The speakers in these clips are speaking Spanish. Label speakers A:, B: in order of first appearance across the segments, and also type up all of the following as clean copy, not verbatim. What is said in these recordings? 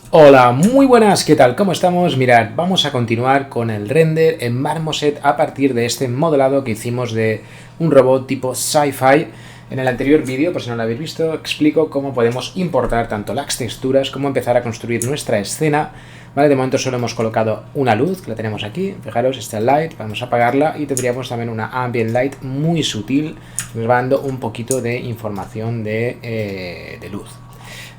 A: Hola, muy buenas, ¿qué tal? ¿Cómo estamos? Mirad, vamos a continuar con el render en Marmoset a partir de este modelado que hicimos de un robot tipo sci-fi. En el anterior vídeo, por si no lo habéis visto, explico cómo podemos importar tanto las texturas como empezar a construir nuestra escena. Vale, de momento solo hemos colocado una luz, que la tenemos aquí. Fijaros, esta light, vamos a apagarla y tendríamos también una ambient light muy sutil, que nos va dando un poquito de información de luz.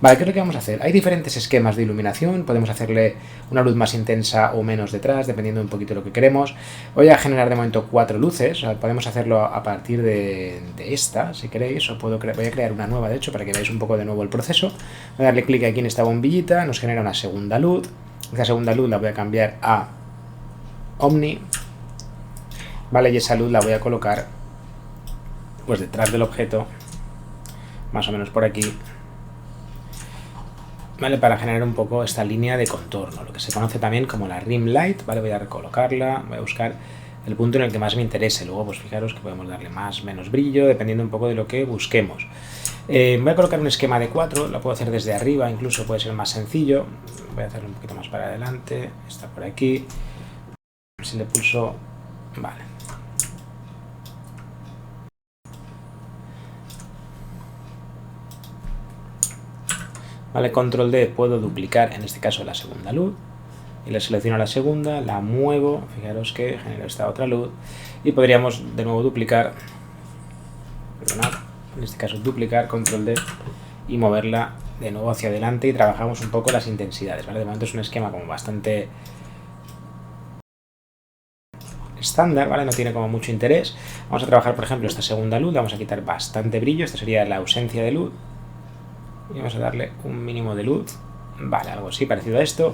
A: Vale, ¿qué es lo que vamos a hacer? Hay diferentes esquemas de iluminación, podemos hacerle una luz más intensa o menos detrás, dependiendo un poquito de lo que queremos. Voy a generar de momento 4 luces, o sea, podemos hacerlo a partir de esta, si queréis, o voy a crear una nueva, de hecho, para que veáis un poco de nuevo el proceso. Voy a darle clic aquí en esta bombillita, nos genera una segunda luz. Esta segunda luz la voy a cambiar a Omni, vale, y esa luz la voy a colocar pues detrás del objeto, más o menos por aquí. ¿Vale? Para generar un poco esta línea de contorno, lo que se conoce también como la rim light, ¿vale? Voy a recolocarla, voy a buscar el punto en el que más me interese, luego pues fijaros que podemos darle más, menos brillo, dependiendo un poco de lo que busquemos. Voy a colocar un esquema de 4, lo puedo hacer desde arriba, incluso puede ser más sencillo, voy a hacerlo un poquito más para adelante, está por aquí, si le pulso, vale. Vale, control D, puedo duplicar en este caso la segunda luz y le selecciono la segunda, la muevo, fijaros que genera esta otra luz y podríamos de nuevo duplicar, perdonad, en este caso duplicar, control D y moverla de nuevo hacia adelante y trabajamos un poco las intensidades, ¿vale? De momento es un esquema como bastante estándar, ¿vale? No tiene como mucho interés. Vamos a trabajar, por ejemplo, esta segunda luz, vamos a quitar bastante brillo, esta sería la ausencia de luz. Y vamos a darle un mínimo de luz, vale, algo así parecido a esto,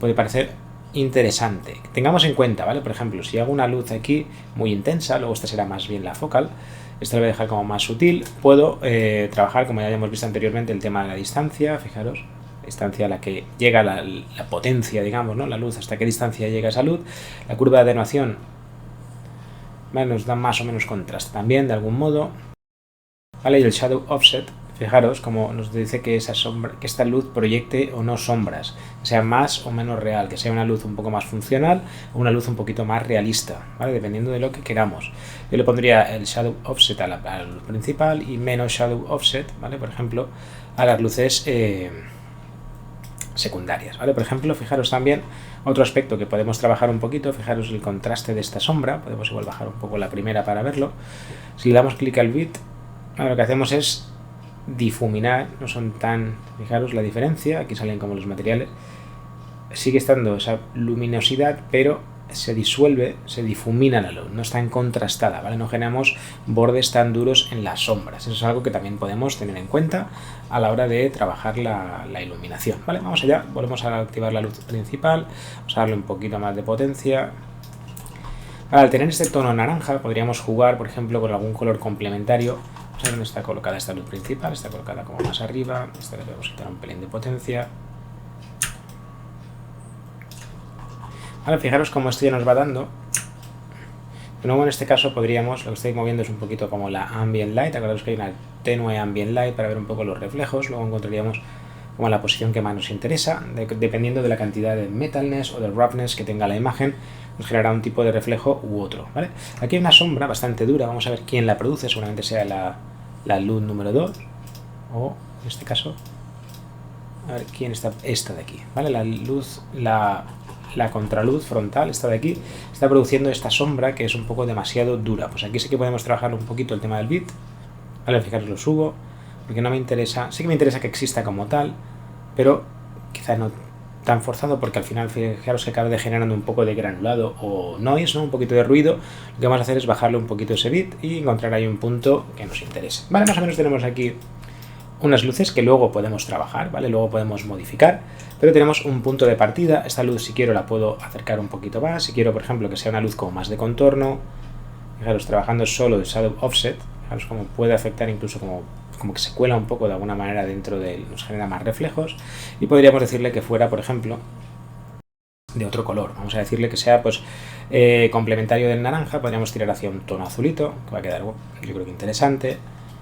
A: puede parecer interesante. Tengamos en cuenta, ¿vale? Por ejemplo, si hago una luz aquí muy intensa, luego esta será más bien la focal, esta la voy a dejar como más sutil, puedo trabajar, como ya hemos visto anteriormente, el tema de la distancia, fijaros, la distancia a la que llega la potencia, digamos, ¿no? La luz, hasta qué distancia llega esa luz, la curva de atenuación, ¿vale? Nos da más o menos contraste también, de algún modo, ¿vale? Y el shadow offset, fijaros como nos dice que esta luz proyecte o no sombras, que sea más o menos real, que sea una luz un poco más funcional o una luz un poquito más realista, ¿vale? Dependiendo de lo que queramos. Yo le pondría el shadow offset a la luz principal y menos shadow offset, ¿vale? Por ejemplo, a las luces secundarias, ¿vale? Por ejemplo, fijaros también otro aspecto que podemos trabajar un poquito, fijaros el contraste de esta sombra, podemos igual bajar un poco la primera para verlo. Si le damos clic al bit, lo que hacemos es difuminar, no son tan, fijaros la diferencia, aquí salen como los materiales, sigue estando esa luminosidad, pero se disuelve, se difumina la luz, no es tan contrastada, ¿vale? No generamos bordes tan duros en las sombras, eso es algo que también podemos tener en cuenta a la hora de trabajar la iluminación, ¿vale? Vamos allá, volvemos a activar la luz principal, vamos a darle un poquito más de potencia. Al tener este tono naranja podríamos jugar, por ejemplo, con algún color complementario. Vamos a ver dónde está colocada esta luz principal, está colocada como más arriba, esta le podemos quitar un pelín de potencia. Ahora fijaros cómo esto ya nos va dando. De nuevo en este caso podríamos, lo que estoy moviendo es un poquito como la ambient light, acordaos que hay una tenue ambient light para ver un poco los reflejos, luego encontraríamos como la posición que más nos interesa, dependiendo de la cantidad de metalness o de roughness que tenga la imagen, nos generará un tipo de reflejo u otro, ¿vale? Aquí hay una sombra bastante dura, vamos a ver quién la produce, seguramente sea la luz número 2, o en este caso, a ver quién está, esta de aquí, ¿vale? La luz, la contraluz frontal, esta de aquí, está produciendo esta sombra que es un poco demasiado dura. Pues aquí sí que podemos trabajar un poquito el tema del bit, ¿vale? Fijaros, lo subo, porque no me interesa, sí que me interesa que exista como tal, pero quizá no tan forzado, porque al final fijaros que acaba degenerando un poco de granulado o noise, ¿no? Un poquito de ruido. Lo que vamos a hacer es bajarle un poquito ese bit y encontrar ahí un punto que nos interese. Vale, más o menos tenemos aquí unas luces que luego podemos trabajar, ¿vale? Luego podemos modificar, pero tenemos un punto de partida. Esta luz, si quiero, la puedo acercar un poquito más. Si quiero, por ejemplo, que sea una luz como más de contorno, fijaros, trabajando solo de shadow offset, fijaros cómo puede afectar incluso como que se cuela un poco de alguna manera dentro de él, nos genera más reflejos, y podríamos decirle que fuera, por ejemplo, de otro color. Vamos a decirle que sea pues complementario del naranja, podríamos tirar hacia un tono azulito, que va a quedar, yo creo que interesante.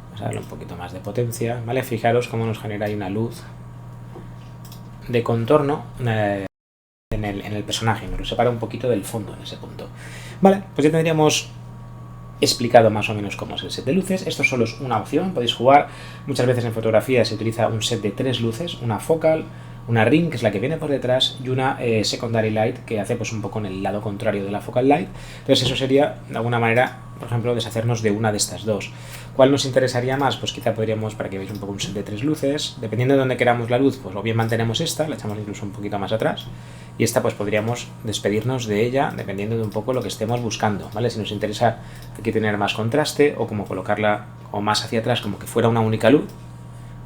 A: Vamos a darle un poquito más de potencia, ¿vale? Fijaros cómo nos genera ahí una luz de contorno en el personaje, nos lo separa un poquito del fondo en ese punto. Vale, pues ya tendríamos explicado más o menos cómo es el set de luces. Esto solo es una opción, podéis jugar. Muchas veces en fotografía se utiliza un set de 3 luces, una focal, una ring, que es la que viene por detrás, y una secondary light, que hace pues un poco en el lado contrario de la focal light. Entonces eso sería, de alguna manera, por ejemplo, deshacernos de una de estas dos. ¿Cuál nos interesaría más? Pues quizá podríamos, para que veáis un poco, un set de 3 luces. Dependiendo de dónde queramos la luz, pues o bien mantenemos esta, la echamos incluso un poquito más atrás, y esta pues podríamos despedirnos de ella dependiendo de un poco lo que estemos buscando, ¿vale? Si nos interesa aquí tener más contraste, o como colocarla o más hacia atrás, como que fuera una única luz,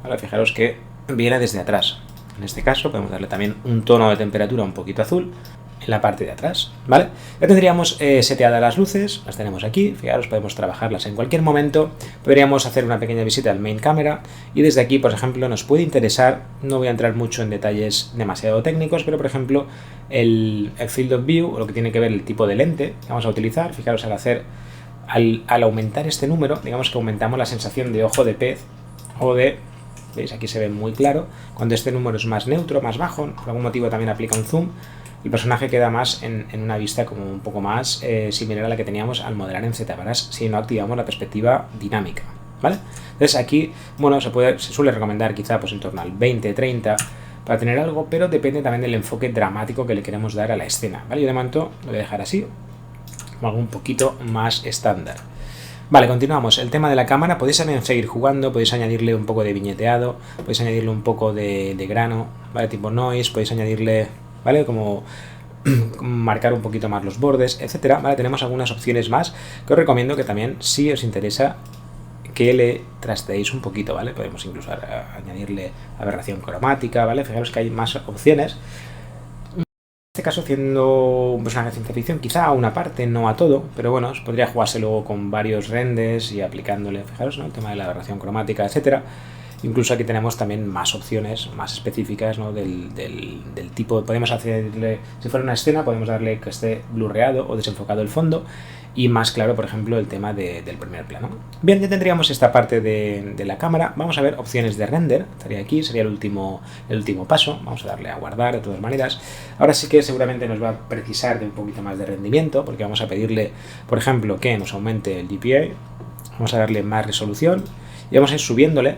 A: ¿vale? Fijaros que viene desde atrás. En este caso podemos darle también un tono de temperatura un poquito azul en la parte de atrás, ¿vale? Ya tendríamos seteadas las luces, las tenemos aquí, fijaros, podemos trabajarlas en cualquier momento. Podríamos hacer una pequeña visita al main camera, y desde aquí, por ejemplo, nos puede interesar, no voy a entrar mucho en detalles demasiado técnicos, pero por ejemplo, el field of view, o lo que tiene que ver el tipo de lente que vamos a utilizar. Fijaros, al aumentar este número, digamos que aumentamos la sensación de ojo de pez, o de... ¿Veis? Aquí se ve muy claro. Cuando este número es más neutro, más bajo, por algún motivo también aplica un zoom, el personaje queda más en una vista como un poco más similar a la que teníamos al modelar en ZBrush si no activamos la perspectiva dinámica, ¿vale? Entonces aquí, bueno, se suele recomendar quizá pues en torno al 20-30 para tener algo, pero depende también del enfoque dramático que le queremos dar a la escena, ¿vale? Yo de momento lo voy a dejar así, como algo un poquito más estándar. Vale, continuamos. El tema de la cámara, podéis también seguir jugando, podéis añadirle un poco de viñeteado, podéis añadirle un poco de grano, ¿vale? Tipo noise, podéis añadirle, ¿vale? Como marcar un poquito más los bordes, etcétera, ¿vale? Tenemos algunas opciones más que os recomiendo que también, si os interesa, que le trasteéis un poquito, ¿vale? Podemos incluso añadirle aberración cromática, ¿vale? Fijaros que hay más opciones. En este caso, siendo un personaje de ciencia ficción, quizá a una parte, no a todo, pero bueno, podría jugarse luego con varios renders y aplicándole, fijaros, ¿no? El tema de la aberración cromática, etcétera. Incluso aquí tenemos también más opciones más específicas, ¿no? del tipo. Podemos hacerle, si fuera una escena, podemos darle que esté blurreado o desenfocado el fondo, y más claro, por ejemplo, el tema del primer plano. Bien, ya tendríamos esta parte de la cámara. Vamos a ver opciones de render. Estaría aquí, sería el último paso. Vamos a darle a guardar de todas maneras. Ahora sí que seguramente nos va a precisar de un poquito más de rendimiento, porque vamos a pedirle, por ejemplo, que nos aumente el DPI. Vamos a darle más resolución y vamos a ir subiéndole.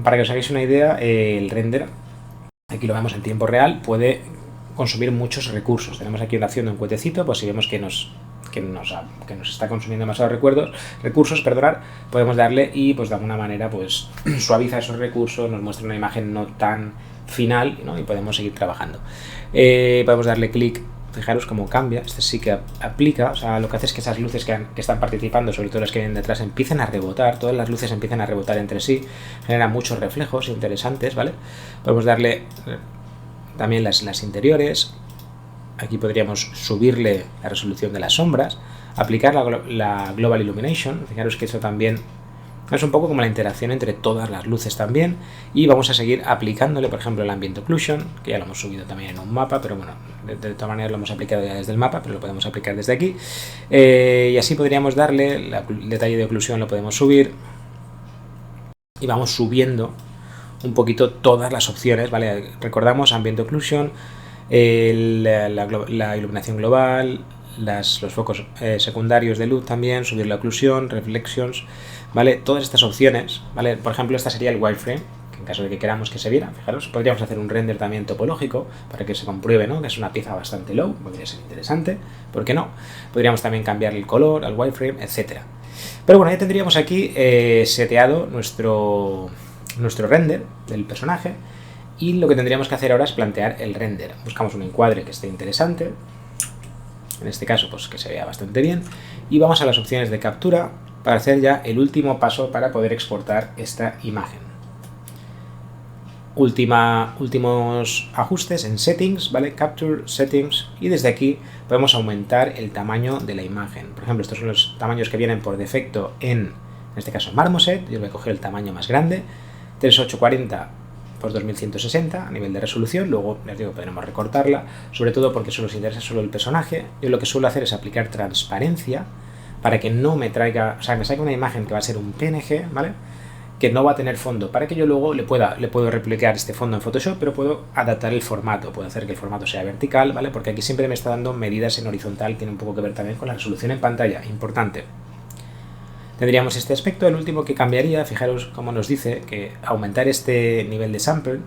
A: Para que os hagáis una idea, el render, aquí lo vemos en tiempo real, puede consumir muchos recursos. Tenemos aquí una opción de un cuetecito, pues si vemos que nos está consumiendo demasiados recursos, podemos darle y pues de alguna manera pues suaviza esos recursos, nos muestra una imagen no tan final, ¿no? Y podemos seguir trabajando. Podemos darle clic. Fijaros cómo cambia, este sí que aplica, o sea, lo que hace es que esas luces que están participando, sobre todo las que vienen detrás, empiecen a rebotar, todas las luces empiezan a rebotar entre sí, generan muchos reflejos interesantes, ¿vale? Podemos darle también las interiores, aquí podríamos subirle la resolución de las sombras, aplicar la Global Illumination, fijaros que eso también es un poco como la interacción entre todas las luces también, y vamos a seguir aplicándole, por ejemplo, el Ambient Occlusion, que ya lo hemos subido también en un mapa, pero bueno, de todas maneras lo hemos aplicado ya desde el mapa, pero lo podemos aplicar desde aquí, y así podríamos darle, el detalle de oclusión lo podemos subir, y vamos subiendo un poquito todas las opciones, ¿vale? Recordamos Ambient Occlusion, la iluminación global, los focos secundarios de luz también, subir la oclusión, reflections, ¿vale? Todas estas opciones, ¿vale? Por ejemplo, esta sería el wireframe, que en caso de que queramos que se viera, fijaros, podríamos hacer un render también topológico para que se compruebe, ¿no? Que es una pieza bastante low, podría ser interesante, ¿por qué no? Podríamos también cambiarle el color al wireframe, etcétera. Pero bueno, ya tendríamos aquí seteado nuestro render del personaje, y lo que tendríamos que hacer ahora es plantear el render. Buscamos un encuadre que esté interesante, en este caso pues que se vea bastante bien, y vamos a las opciones de captura para hacer ya el último paso para poder exportar esta imagen. Últimos ajustes en Settings, ¿vale? Capture, Settings, y desde aquí podemos aumentar el tamaño de la imagen. Por ejemplo, estos son los tamaños que vienen por defecto en este caso Marmoset. Yo voy a coger el tamaño más grande, 3840 por 2160 a nivel de resolución. Luego, les digo, podremos recortarla, sobre todo porque solo nos interesa solo el personaje. Yo lo que suelo hacer es aplicar transparencia para que no me traiga, o sea, me saque una imagen que va a ser un PNG, ¿vale? que no va a tener fondo, para que yo luego le puedo replicar este fondo en Photoshop, pero puedo adaptar el formato, puedo hacer que el formato sea vertical, ¿vale? Porque aquí siempre me está dando medidas en horizontal, tiene un poco que ver también con la resolución en pantalla, importante. Tendríamos este aspecto. El último que cambiaría, fijaros cómo nos dice que aumentar este nivel de samples,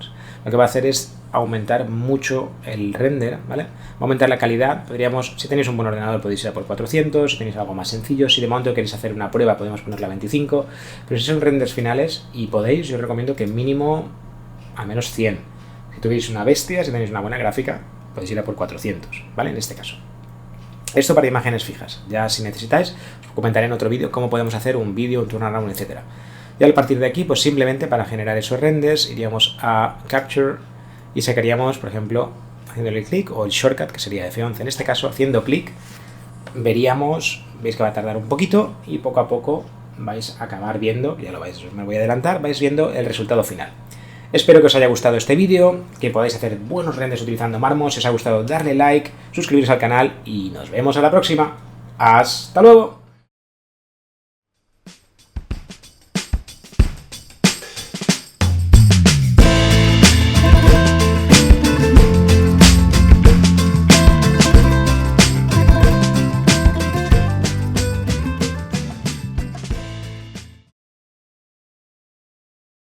A: lo que va a hacer es aumentar mucho el render, ¿vale? Va a aumentar la calidad. Podríamos, si tenéis un buen ordenador podéis ir a por 400, si tenéis algo más sencillo, si de momento queréis hacer una prueba podemos ponerla a 25, pero si son renders finales y podéis, yo os recomiendo que mínimo a menos 100. Si tuvisteis una bestia, si tenéis una buena gráfica, podéis ir a por 400, ¿vale? En este caso. Esto para imágenes fijas. Ya si necesitáis, os comentaré en otro vídeo cómo podemos hacer un vídeo, un turnaround, etc. Y a partir de aquí, pues simplemente para generar esos renders, iríamos a Capture y sacaríamos, por ejemplo, haciéndole clic, o el shortcut, que sería F11. En este caso, haciendo clic, veríamos, veis que va a tardar un poquito y poco a poco vais a acabar viendo, ya lo vais, me voy a adelantar, vais viendo el resultado final. Espero que os haya gustado este vídeo, que podáis hacer buenos renders utilizando Marmo. Si os ha gustado, darle like, suscribiros al canal y nos vemos a la próxima. ¡Hasta luego!